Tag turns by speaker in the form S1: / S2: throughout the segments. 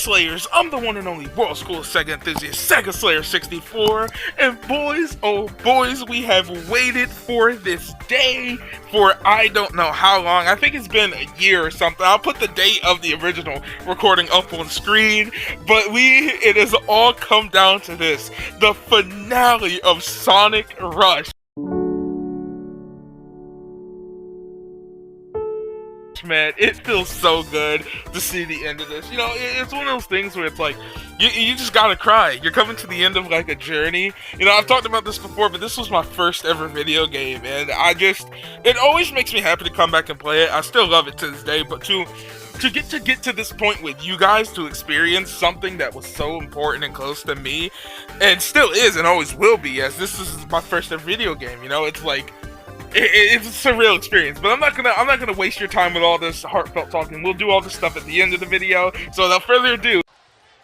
S1: Slayers, I'm the one and only world's coolest Sega enthusiast, Sega Slayer 64, and boys, oh boys, we have waited for this day for I don't know how long. I think it's been a year or something. I'll put the date of the original recording up on screen, but it has all come down to this, the finale of Sonic Rush. Man, it feels so good to see the end of this. You know, it's one of those things where it's like you just gotta cry. You're coming to the end of like a journey. You know, I've talked about this before, but this was my first ever video game, and it always makes me happy to come back and play it. I still love it to this day, but to get to this point with you guys, to experience something that was so important and close to me, and still is and always will be, as this is my first ever video game. You know, it's like it's a surreal experience, but I'm not gonna waste your time with all this heartfelt talking. We'll do all this stuff at the end of the video. So without further ado,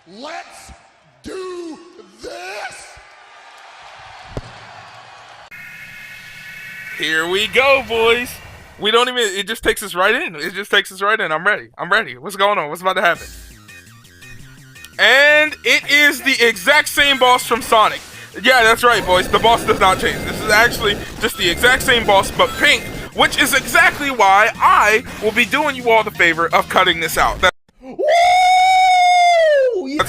S2: let's do this.
S1: Here we go, boys. We don't even. It just takes us right in. It just takes us right in. I'm ready. I'm ready. What's going on? What's about to happen? And it is the exact same boss from Sonic. Yeah, that's right, boys. The boss does not change. This is actually just the exact same boss, but pink, which is exactly why I will be doing you all the favor of cutting this out. That's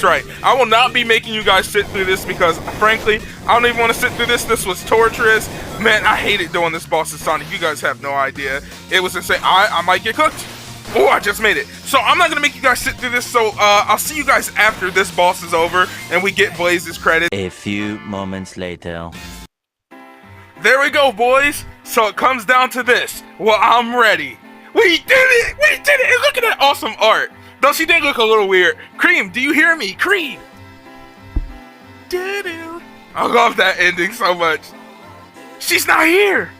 S1: right. I will not be making you guys sit through this because, frankly, I don't even want to sit through this. This was torturous. Man, I hated doing this boss in Sonic. You guys have no idea. It was insane. I might get cooked. Oh, I just made it. So I'm not gonna make you guys sit through this. So I'll see you guys after this boss is over and we get Blaze's credit.
S3: A few moments later.
S1: There we go, boys. So it comes down to this. Well, I'm ready. We did it! We did it! And look at that awesome art. Though she did look a little weird. Cream, do you hear me? Cream! Doo-doo. I love that ending so much. She's not here!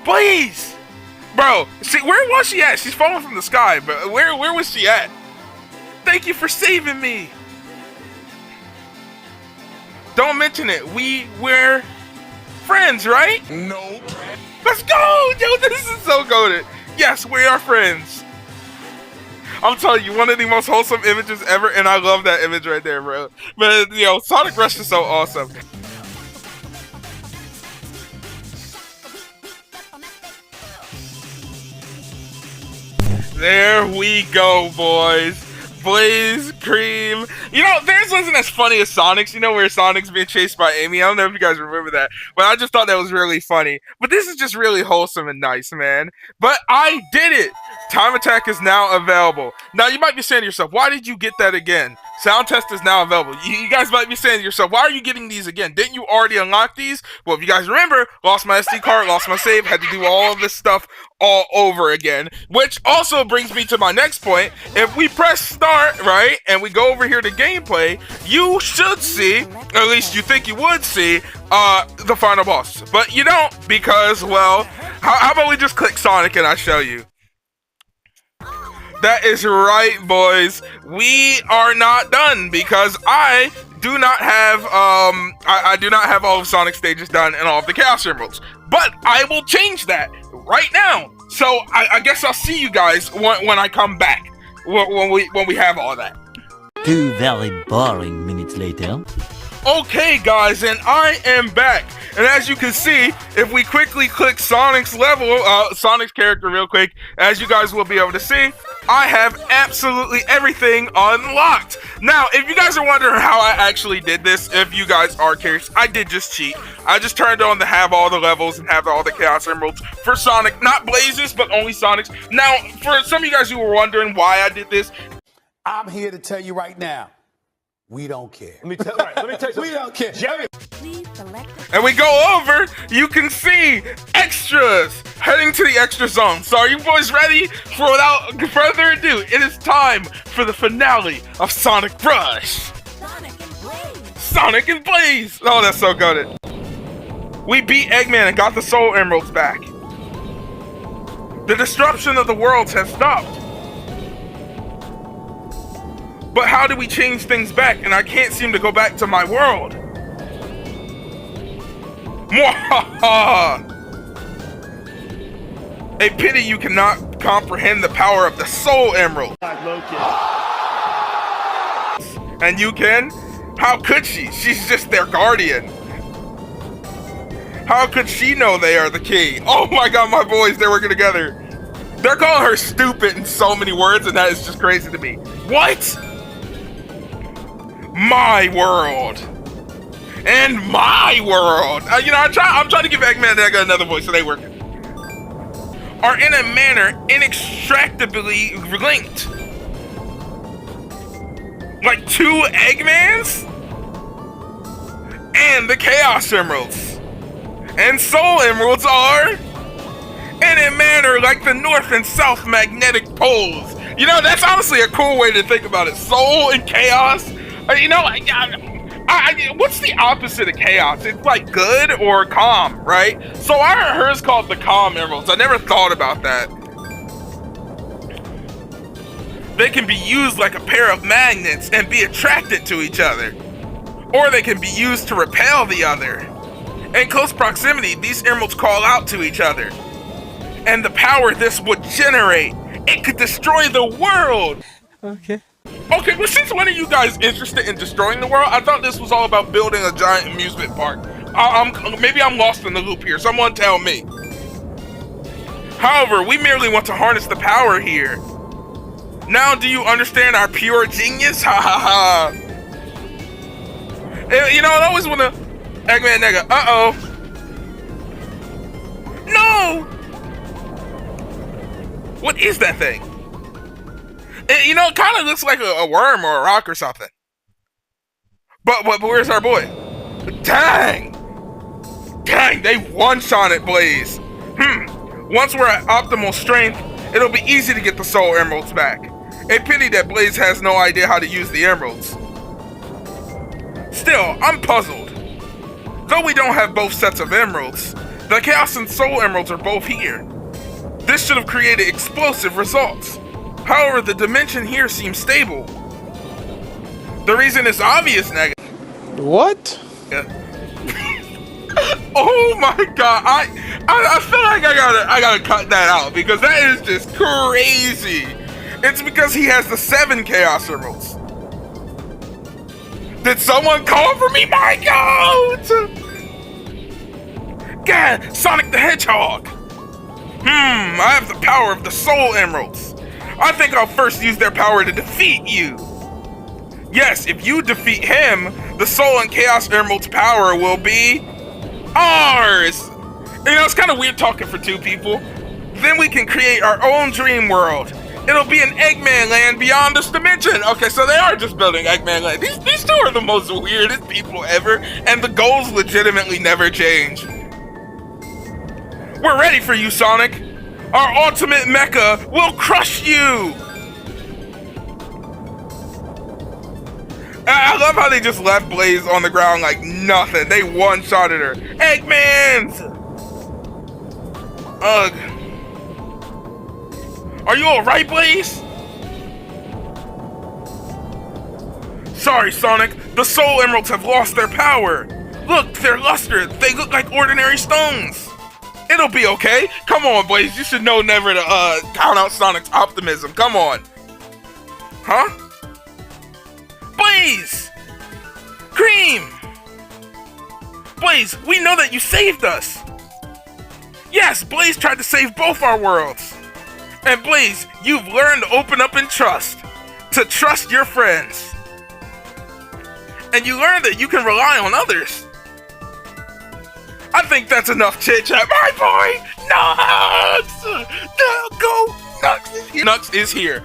S1: Blaze! Bro, see, where was she at? She's falling from the sky, but where was she at? Thank you for saving me. Don't mention it. We're friends, right?
S2: Nope.
S1: Let's go! Yo, this is so goated. Yes, we are friends. I'm telling you, one of the most wholesome images ever, and I love that image right there, bro. But, you know, Sonic Rush is so awesome. There we go, boys. Blaze, Cream. You know, theirs wasn't as funny as Sonic's. You know, where Sonic's being chased by Amy. I don't know if you guys remember that, but I just thought that was really funny. But this is just really wholesome and nice, man. But I did it. Time Attack is now available. Now, you might be saying to yourself, why did you get that again? Sound Test is now available. You guys might be saying to yourself, why are you getting these again? Didn't you already unlock these? Well, if you guys remember, lost my SD card, lost my save, had to do all of this stuff all over again. Which also brings me to my next point. If we press start, right, and we go over here to gameplay, you should see, or at least you think you would see, the final boss. But you don't, because, well, how about we just click Sonic and I show you? That is right, boys. We are not done because I do not have I do not have all of Sonic's stages done and all of the Chaos Emeralds. But I will change that right now. So I guess I'll see you guys when I come back. When we have all that.
S3: 2 very boring minutes later.
S1: Okay, guys, and I am back. And as you can see, if we quickly click Sonic's level, Sonic's character real quick, as you guys will be able to see, I have absolutely everything unlocked. Now, if you guys are wondering how I actually did this, if you guys are curious, I did just cheat. I just turned on to have all the levels and have all the Chaos Emeralds for Sonic, not Blazes, but only Sonic's. Now, for some of you guys who were wondering why I did this,
S2: I'm here to tell you right now, we don't care.
S4: Let me tell you.
S2: We don't care.
S4: Jerry.
S1: and we go over, you can see extras heading to the extra zone. So are you boys ready? For without further ado, it is time for the finale of Sonic Rush. Sonic and Blaze. Oh, that's so good. We beat Eggman and got the Soul Emeralds back. The destruction of the worlds has stopped. But how do we change things back? And I can't seem to go back to my world. Mwahaha! A pity you cannot comprehend the power of the Soul Emerald. And you can? How could she? She's just their guardian. How could she know they are the key? Oh my god, my boys, they're working together. They're calling her stupid in so many words, and that is just crazy to me. What? My world. And my world. You know, I'm trying to give EGGMAN'S another voice, so they working. Are in a manner inextricably linked. Like two EGGMAN'S? And the Chaos Emeralds. And Soul Emeralds are in a manner like the North and South magnetic poles. You know, that's honestly a cool way to think about it. Soul and Chaos. You know, what's the opposite of Chaos? It's like good or calm, right? So I heard hers called the Calm Emeralds. I never thought about that. They can be used like a pair of magnets and be attracted to each other. Or they can be used to repel the other. In close proximity, these emeralds call out to each other. And the power this would generate, it could destroy the world. Okay, well, since when are you guys interested in destroying the world? I thought this was all about building a giant amusement park. Maybe I'm lost in the loop here. Someone tell me. However, we merely want to harness the power here. Now do you understand our pure genius? Ha ha ha. You know, I always want to... Eggman nigga, uh-oh. No! What is that thing? You know, it kind of looks like a worm or a rock or something. But where's our boy? Dang! Dang, they one-shot it, Blaze. Once we're at optimal strength, it'll be easy to get the Soul Emeralds back. A pity that Blaze has no idea how to use the emeralds. Still, I'm puzzled. Though we don't have both sets of emeralds, the Chaos and Soul Emeralds are both here. This should have created explosive results. However, the dimension here seems stable. The reason is obvious, nigga. What? Oh my god, I feel like I gotta cut that out because that is just crazy. It's because he has the 7 Chaos Emeralds. Did someone call for me? My god! God, Sonic the Hedgehog. I have the power of the Soul Emeralds. I think I'll first use their power to defeat you. Yes, if you defeat him, the Soul and Chaos Emeralds power will be ours. You know, it's kind of weird talking for two people. Then we can create our own dream world. It'll be an Eggman land beyond this dimension. Okay, so they are just building Eggman land. These two are the most weirdest people ever, and the goals legitimately never change. We're ready for you, Sonic. Our ultimate mecha will crush you. I love how they just left Blaze on the ground like nothing. They one-shotted her. EGGMAN'S! Ugh. Are you alright, Blaze? Sorry, Sonic. The Soul Emeralds have lost their power. Look, they're lustered. They look like ordinary stones. It'll be okay. Come on, Blaze. You should know never to count out Sonic's optimism. Come on. Huh? Blaze! Cream! Blaze, we know that you saved us. Yes, Blaze tried to save both our worlds. And Blaze, you've learned to open up and trust. To trust your friends. And you learned that you can rely on others. I think that's enough chit-chat. My boy, Nux! Go! Nux is here. Nux is here.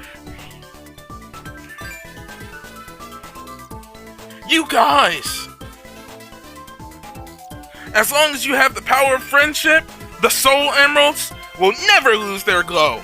S1: You guys! As long as you have the power of friendship, the Soul Emeralds will never lose their glow.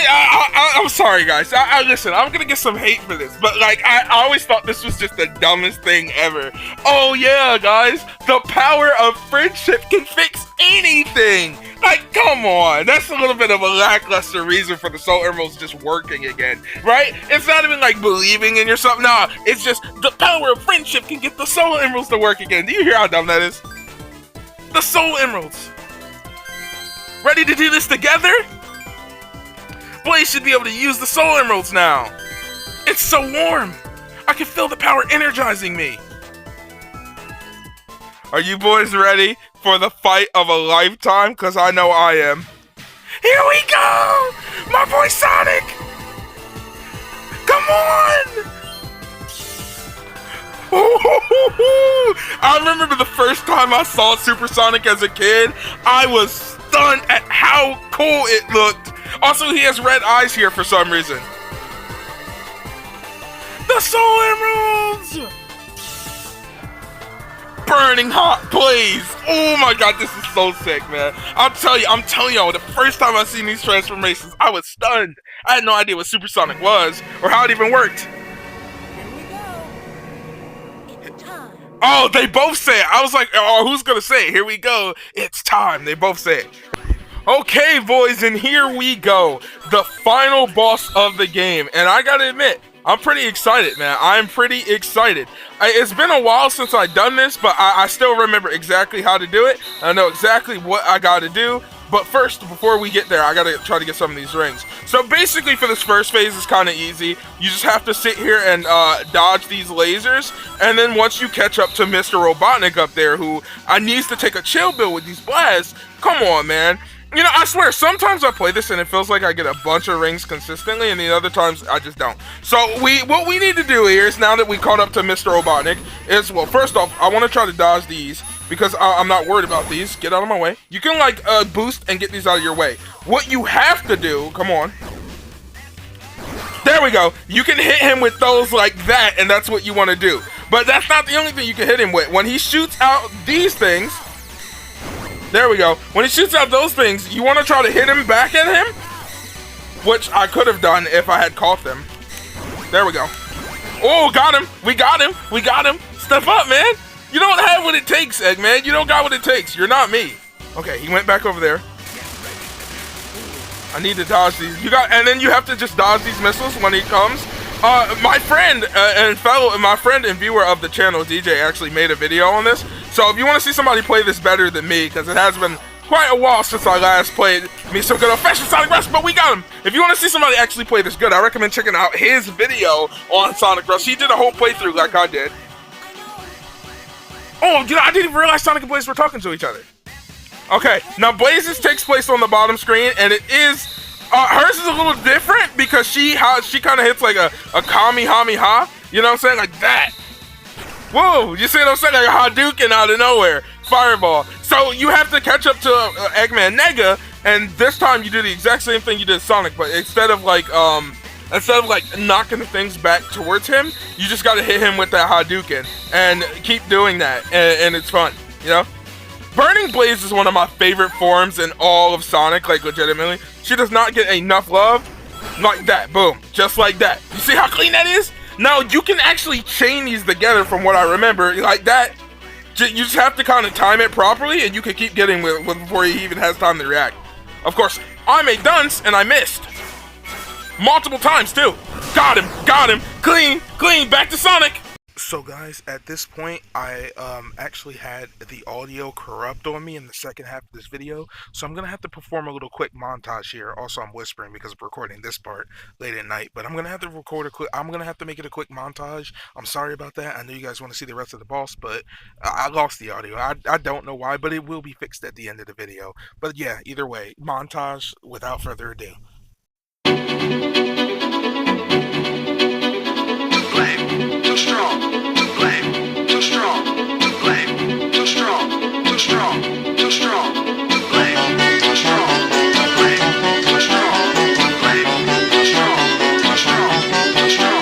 S1: I'm sorry, guys. Listen, I'm gonna get some hate for this, but like, I always thought this was just the dumbest thing ever. Oh yeah, guys, the power of friendship can fix anything. Like, come on, that's a little bit of a lackluster reason for the Soul Emeralds just working again, right? It's not even like believing in yourself. Nah, it's just the power of friendship can get the Soul Emeralds to work again. Do you hear how dumb that is? The Soul Emeralds. Ready to do this together? Blaze should be able to use the Soul Emeralds now. It's so warm. I can feel the power energizing me. Are you boys ready for the fight of a lifetime? Because I know I am. Here we go! My boy Sonic! Come on! I remember the first time I saw Super Sonic as a kid, I was stunned at how cool it looked. Also, he has red eyes here for some reason. The Soul Emeralds! Burning hot Blaze! Oh my god, this is so sick, man. I'm telling y'all, the first time I seen these transformations, I was stunned. I had no idea what Super Sonic was, or how it even worked. Oh, they both say it. I was like, oh, who's gonna say it? Here we go. It's time. They both say it. Okay, boys, and here we go. The final boss of the game. And I gotta admit, I'm pretty excited, man. I'm pretty excited. It's been a while since I've done this, but I still remember exactly how to do it. I know exactly what I gotta do. But first, before we get there, I gotta try to get some of these rings. So basically for this first phase, it's kind of easy. You just have to sit here and dodge these lasers. And then once you catch up to Mr. Robotnik up there, who needs to take a chill bill with these blasts, come on, man. You know, I swear, sometimes I play this and it feels like I get a bunch of rings consistently, and the other times I just don't. So what we need to do here is, now that we caught up to Mr. Robotnik, is, well, first off, I want to try to dodge these, because I'm not worried about these. Get out of my way. You can, like, boost and get these out of your way. What you have to do, come on. There we go. You can hit him with those like that, and that's what you want to do. But that's not the only thing you can hit him with. When he shoots out these things, there we go. When he shoots out those things, you want to try to hit him back at him, which I could have done if I had caught them. There we go. Oh, got him. We got him. We got him. Step up, man. You don't have what it takes, Eggman. You don't got what it takes. You're not me. Okay, he went back over there. I need to dodge these. And then you have to just dodge these missiles when he comes. My friend and viewer of the channel, DJ, actually made a video on this. So if you want to see somebody play this better than me, because it has been quite a while since I last played me some good old-fashioned Sonic Rush, but we got him. If you want to see somebody actually play this good, I recommend checking out his video on Sonic Rush. He did a whole playthrough like I did. Oh, you know, I didn't even realize Sonic and Blaze were talking to each other. Okay, now Blaze's takes place on the bottom screen, and it is, hers is a little different because she kind of hits like a Kamehameha, you know what I'm saying, like that. Whoa, you see what I'm saying, like a Hadouken out of nowhere, fireball. So you have to catch up to Eggman Nega, and this time you do the exact same thing you did Sonic, but instead of like knocking the things back towards him, you just gotta hit him with that Hadouken, and keep doing that, and it's fun, you know? Burning Blaze is one of my favorite forms in all of Sonic, like legitimately. She does not get enough love. Like that, boom, just like that. You see how clean that is? Now, you can actually chain these together from what I remember, like that. You just have to kind of time it properly, and you can keep getting with before he even has time to react. Of course, I'm a dunce, and I missed. Multiple times, too. Got him, clean, back to Sonic. So guys, at this point, I actually had the audio corrupt on me in the second half of this video, so I'm gonna have to perform a little quick montage here. Also, I'm whispering because I'm recording this part late at night, but I'm gonna have to make it a quick montage. I'm sorry about that. I know you guys want to see the rest of the boss, but I lost the audio. I don't know why, but it will be fixed at the end of the video. But yeah, either way, montage without further ado.
S4: Too strong, too blame, too strong, too blame, too strong, too strong, too strong, too blame, too strong, too blame, too strong, too blame, too strong, too strong, too strong.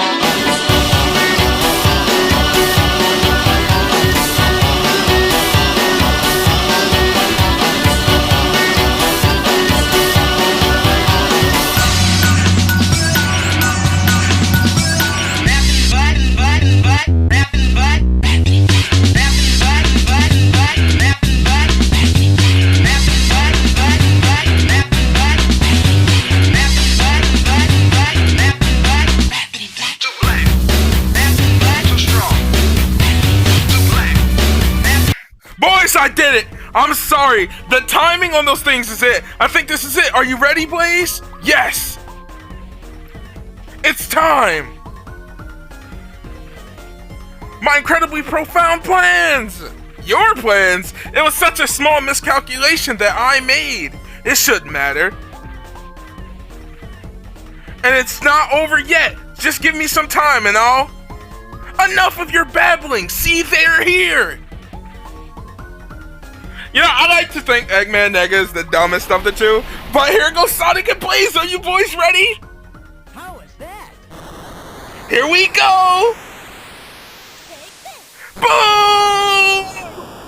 S1: did it. I'm sorry. The timing on those things is it. I think this is it. Are you ready, Blaze? Yes. It's time. My incredibly profound plans. Your plans? It was such a small miscalculation that I made. It shouldn't matter. And it's not over yet. Just give me some time and I'll... Enough of your babbling. See, they're here. You know, I like to think Eggman Nega is the dumbest of the two. But here goes Sonic and Blaze. Are you boys ready?
S5: How was that?
S1: Here we go. Boom!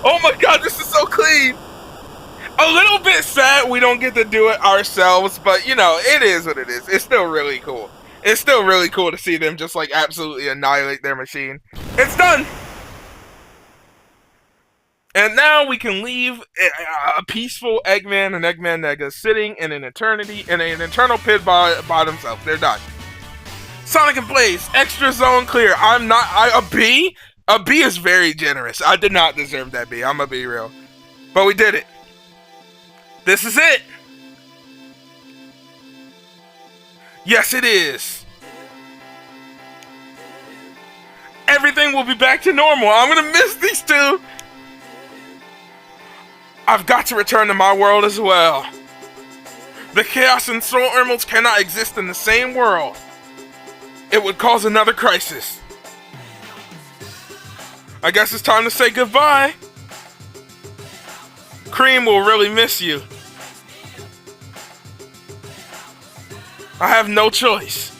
S1: Oh my god, this is so clean. A little bit sad we don't get to do it ourselves, but you know, it is what it is. It's still really cool. It's still really cool to see them just like absolutely annihilate their machine. It's done! And now we can leave a peaceful Eggman and Eggman Nega sitting in an eternity, in an eternal pit by themselves. They're done. Sonic and Blaze, extra zone clear. A B? A B is very generous. I did not deserve that B. I'm gonna be real. But we did it. This is it. Yes, it is. Everything will be back to normal. I'm gonna miss these two. I've got to return to my world as well. The Chaos and Soul Emeralds cannot exist in the same world. It would cause another crisis. I guess it's time to say goodbye. Cream will really miss you. I have no choice.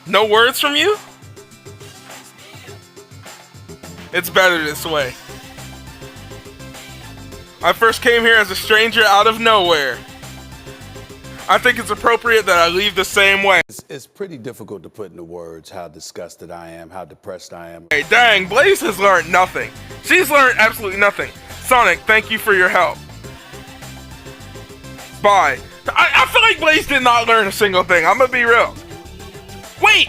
S1: No words from you? It's better this way. I first came here as a stranger out of nowhere. I think it's appropriate that I leave the same way.
S2: It's pretty difficult to put into words how disgusted I am, how depressed I am.
S1: Hey, dang, Blaze has learned nothing. She's learned absolutely nothing. Sonic, thank you for your help. Bye. I feel like Blaze did not learn a single thing. I'm gonna be real. Wait!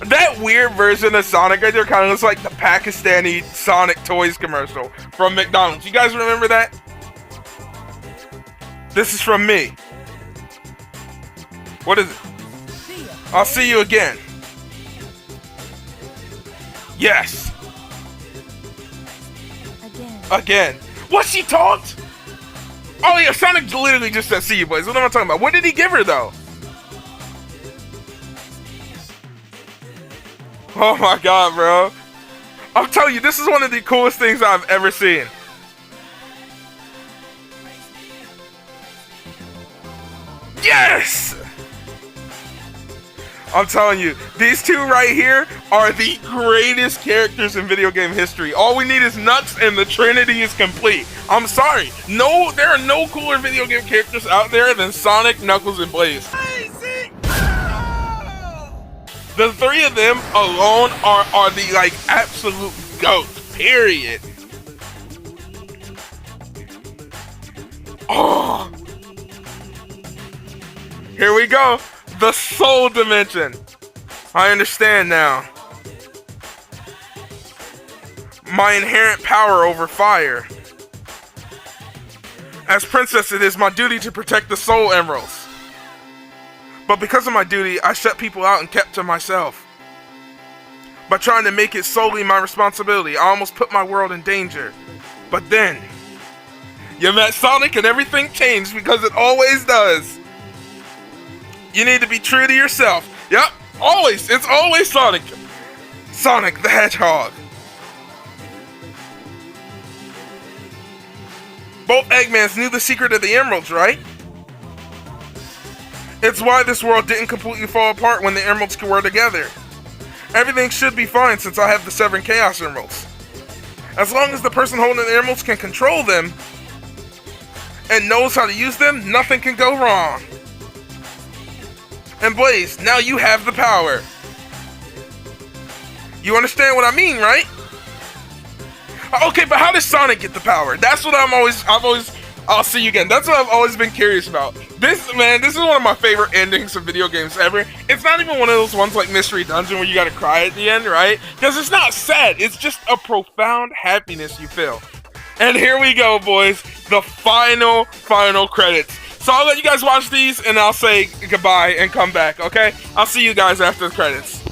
S1: That weird version of Sonic right there kind of looks like the Pakistani Sonic Toys commercial from McDonald's. You guys remember that? This is from me. What is it? I'll see you again. Yes. Again. What, she talked? Oh yeah, Sonic literally just said see you boys. What am I talking about? What did he give her though? Oh my god, bro. I'm telling you, this is one of the coolest things I've ever seen. Yes! I'm telling you, these two right here are the greatest characters in video game history. All we need is nuts and the Trinity is complete. I'm sorry. No, there are no cooler video game characters out there than Sonic, Knuckles, and Blaze. The three of them alone are the like absolute GOATs, period. Oh. Here we go. The soul dimension. I understand now. My inherent power over fire. As princess, it is my duty to protect the soul emeralds. But because of my duty, I shut people out and kept to myself. By trying to make it solely my responsibility, I almost put my world in danger. But then, you met Sonic and everything changed because it always does. You need to be true to yourself. Yep, always. It's always Sonic. Sonic the Hedgehog. Both Eggmans knew the secret of the emeralds, right? It's why this world didn't completely fall apart when the emeralds were together. Everything should be fine since I have the 7 Chaos Emeralds. As long as the person holding the emeralds can control them and knows how to use them, nothing can go wrong. And Blaze, now you have the power. You understand what I mean, right? Okay, but how does Sonic get the power? That's what I've always I'll see you again. That's what I've always been curious about. This is one of my favorite endings of video games ever. It's not even one of those ones like Mystery Dungeon where you gotta cry at the end, right? Because it's not sad. It's just a profound happiness you feel. And here we go, boys. The final credits. So I'll let you guys watch these, and I'll say goodbye and come back, okay? I'll see you guys after the credits.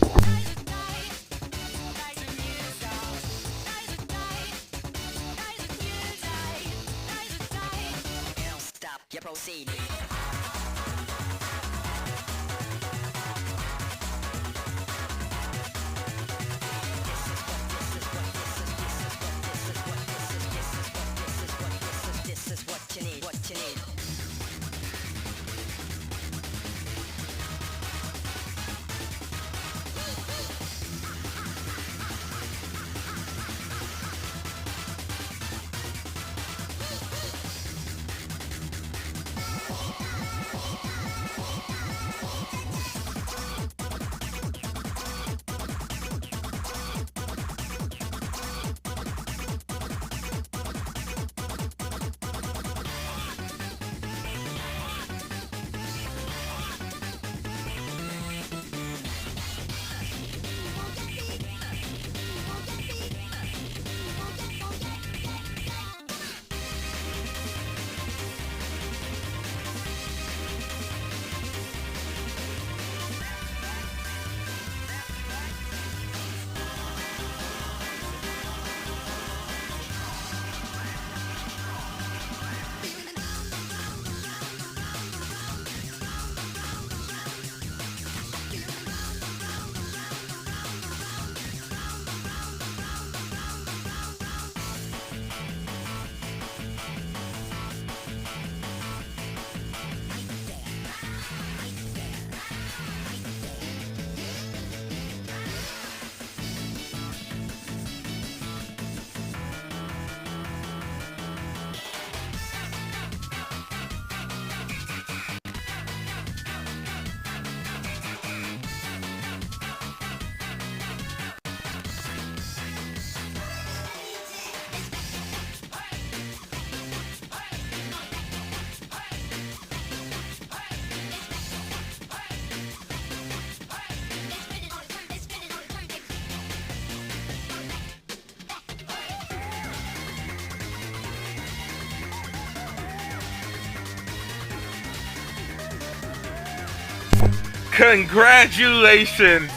S1: Congratulations,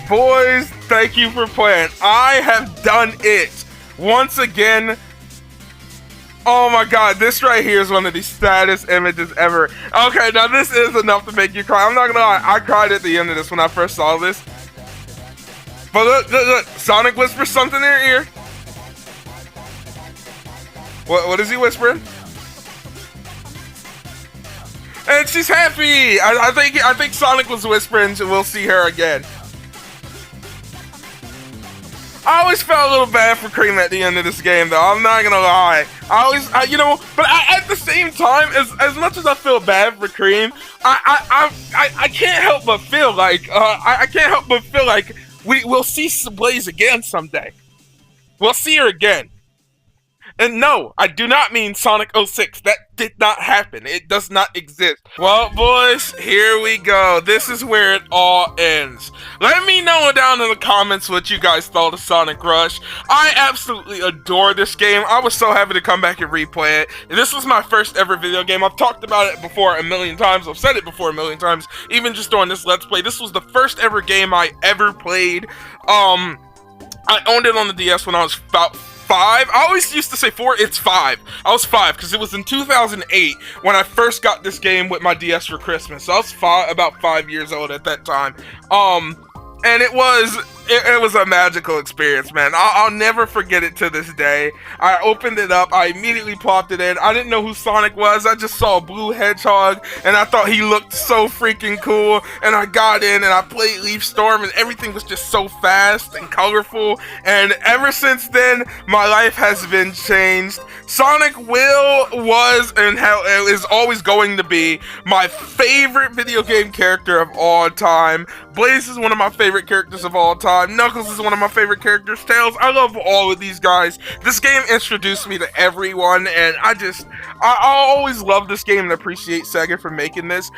S1: boys. Thank you for playing. I have done it once again. Oh my god, this right here is one of the saddest images ever. Okay, now this is enough to make you cry. I'm not gonna lie, I cried at the end of this when I first saw this. But look, Sonic whispers something in her ear. What is he whispering? And she's happy. I think Sonic was whispering we'll see her again. I always felt a little bad for Cream at the end of this game, though. I'm not gonna lie. But at the same time, as much as I feel bad for Cream, I can't help but feel like we'll see Blaze again someday. We'll see her again. And no, I do not mean Sonic 06. That did not happen. It does not exist. Well, boys, here we go. This is where it all ends. Let me know down in the comments what you guys thought of Sonic Rush. I absolutely adore this game. I was so happy to come back and replay it. This was my first ever video game. I've talked about it before a million times. I've said it before a million times, even just during this Let's Play. This was the first ever game I ever played. I owned it on the DS when I was about 5. I always used to say 4. It's 5. I was 5 because it was in 2008 when I first got this game with my DS for Christmas. So I was about 5 years old at that time. And it was a magical experience, man. I'll never forget it to this day. I opened it up. I immediately plopped it in. I didn't know who Sonic was. I just saw a blue hedgehog, and I thought he looked so freaking cool. And I got in, and I played Leaf Storm, and everything was just so fast and colorful. And ever since then, my life has been changed. Sonic was, and is always going to be my favorite video game character of all time. Blaze is one of my favorite characters of all time. Knuckles is one of my favorite characters. Tails, I love all of these guys. This game introduced me to everyone, and I always love this game and appreciate Sega for making this.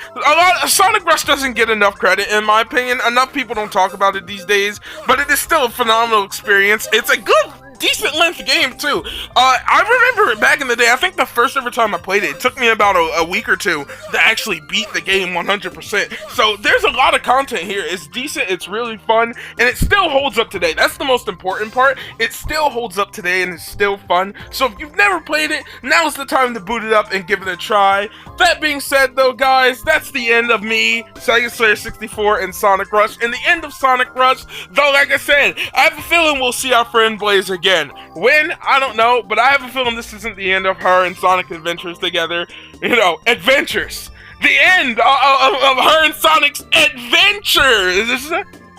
S1: Sonic Rush doesn't get enough credit, in my opinion. Enough people don't talk about it these days, but it is still a phenomenal experience. It's a good, decent length game too. I remember back in the day, I think the first ever time I played it, it took me about a week or two to actually beat the game 100%. So there's a lot of content here. It's decent, it's really fun, and it still holds up today. That's the most important part. It still holds up today and it's still fun. So if you've never played it, now's the time to boot it up and give it a try. That being said though, guys, that's the end of me, Sega Slayer 64, and Sonic Rush, and the end of Sonic Rush. Though, like I said, I have a feeling we'll see our friend Blaze again. When? I don't know, but I have a feeling this isn't the end of her and Sonic adventures together. You know, adventures. The end of her and Sonic's adventures.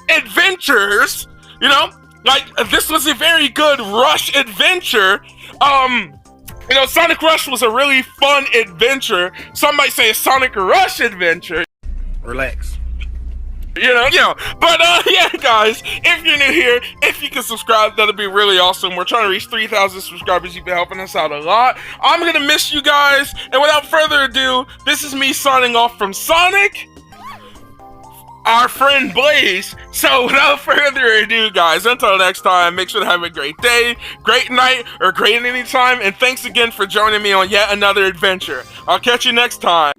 S1: Adventures. You know, like, this was a very good Rush adventure. You know, Sonic Rush was a really fun adventure. Some might say a Sonic Rush adventure.
S6: Relax.
S1: You know, but yeah, guys, if you're new here, if you can subscribe, that'd be really awesome. We're trying to reach 3,000 subscribers. You've been helping us out a lot. I'm gonna miss you guys, and without further ado, this is me signing off from Sonic, our friend Blaze. So without further ado, guys, until next time, make sure to have a great day, great night, or great any time, and thanks again for joining me on yet another adventure. I'll catch you next time.